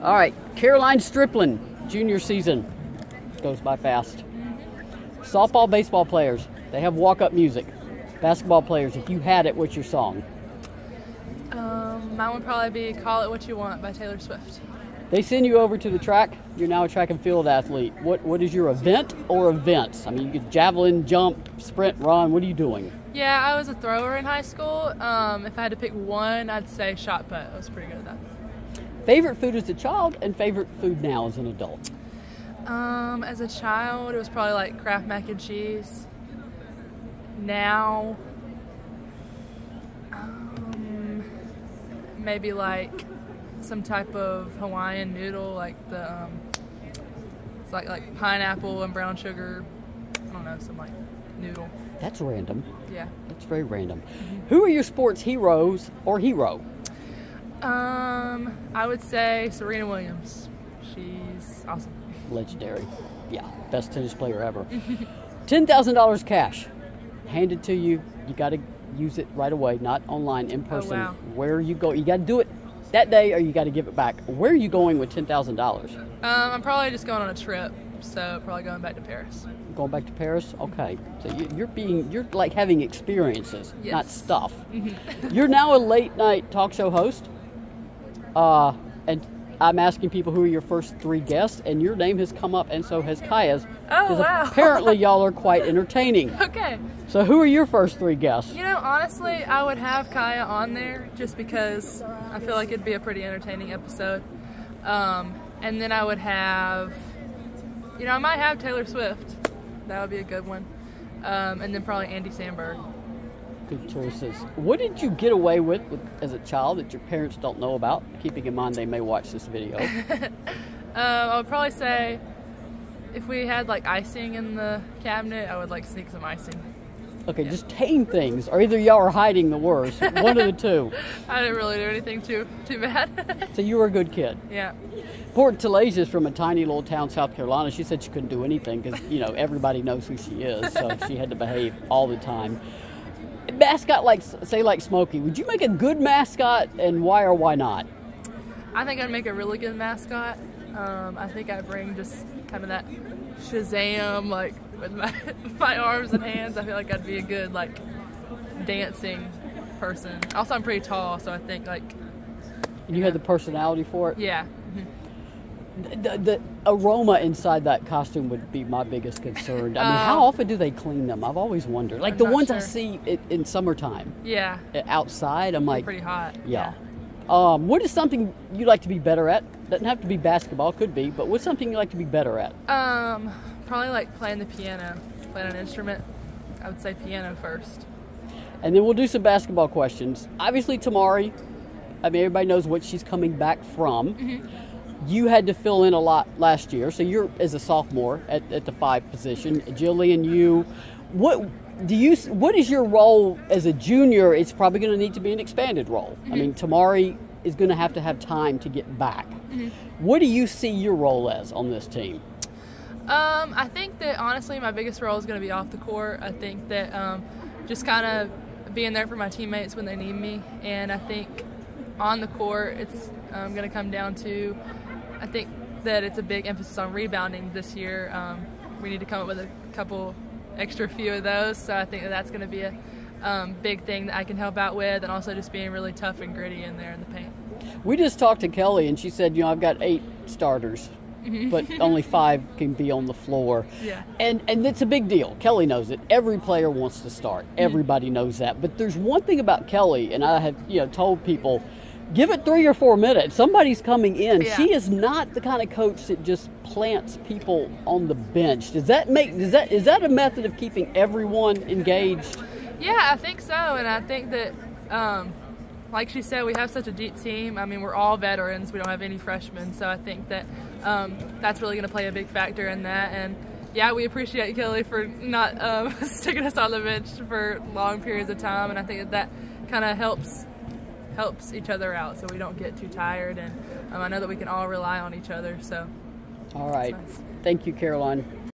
All right, Karoline Striplin, junior season. Goes by fast. Softball, baseball players, they have walk-up music. Basketball players, if you had it, what's your song? Mine would probably be Call It What You Want by Taylor Swift. They send you over to the track. You're now a track and field athlete. What is your event or events? I mean, you could javelin, jump, sprint, run. What are you doing? Yeah, I was a thrower in high school. If I had to pick one, I'd say shot put. I was pretty good at that. Favorite food as a child and favorite food now as an adult? As a child, it was probably like Kraft mac and cheese. Now, maybe like some type of Hawaiian noodle, like the it's like pineapple and brown sugar. I don't know, some like noodle. That's random. Yeah. That's very random. Who are your sports heroes or hero? I would say Serena Williams. She's awesome. Legendary. Yeah, best tennis player ever. $10,000 cash handed to you. You got to use it right away, not online, in person. Oh, wow. Where you go, you got to do it that day or you got to give it back. Where are you going with $10,000? I'm probably just going on a trip, so probably going back to Paris. Going back to Paris? Okay. So you're like having experiences, yes, not stuff. You're now a late night talk show host. And I'm asking people who are your first three guests, and your name has come up, and so has Kaya's. Oh, wow. Apparently, y'all are quite entertaining. Okay. So who are your first three guests? You know, honestly, I would have Kaya on there just because I feel like it'd be a pretty entertaining episode. And then I would have, you know, I might have Taylor Swift. That would be a good one. And then probably Andy Samberg. Good choices. What did you get away with as a child that your parents don't know about, keeping in mind they may watch this video? I would probably say if we had like icing in the cabinet, I would like sneak some icing. Okay, yeah. Just tame things, or either y'all are hiding the worst. One of the two. I didn't really do anything too bad. So you were a good kid. Yeah. Port Talasia's from a tiny little town, South Carolina. She said she couldn't do anything because, you know, everybody knows who she is, so she had to behave all the time. Mascot, like Smokey, would you make a good mascot, and why or why not? I think I'd make a really good mascot. I think I bring just kind of that Shazam, like with my arms and hands. I feel like I'd be a good like dancing person. Also, I'm pretty tall, so I think like. And you had the personality for it? Yeah. The aroma inside that costume would be my biggest concern. I mean, how often do they clean them? I've always wondered. Like the ones sure. I see in summertime. Yeah. Outside, I'm like. Pretty hot. Yeah. What is something you'd like to be better at? Doesn't have to be basketball, could be, but what's something you'd like to be better at? Probably like playing the piano, playing an instrument. I would say piano first. And then we'll do some basketball questions. Obviously, Tamari, I mean, everybody knows what she's coming back from. You had to fill in a lot last year, so you're as a sophomore at the 5 position. Jillian, you, what is your role as a junior? It's probably going to need to be an expanded role. I mean, Tamari is going to have time to get back. What do you see your role as on this team? I think that honestly my biggest role is going to be off the court. I think that just kind of being there for my teammates when they need me, and I think on the court it's going to come down to, I think that it's a big emphasis on rebounding this year. We need to come up with a couple extra few of those, so I think that that's going to be a big thing that I can help out with, and also just being really tough and gritty in there in the paint. We just talked to Kelly, and she said, you know, I've got 8 starters, but only 5 can be on the floor. Yeah. And it's a big deal. Kelly knows it. Every player wants to start. Everybody knows that. But there's one thing about Kelly, and I have, you know, told people, give it 3 or 4 minutes. Somebody's coming in. Yeah. She is not the kind of coach that just plants people on the bench. Is that a method of keeping everyone engaged? Yeah, I think so. And I think that, like she said, we have such a deep team. I mean, we're all veterans. We don't have any freshmen. So I think that that's really going to play a big factor in that. And yeah, we appreciate Kelly for not sticking us on the bench for long periods of time. And I think that kind of helps each other out so we don't get too tired, and I know that we can all rely on each other. So all right, nice. Thank you, Karoline.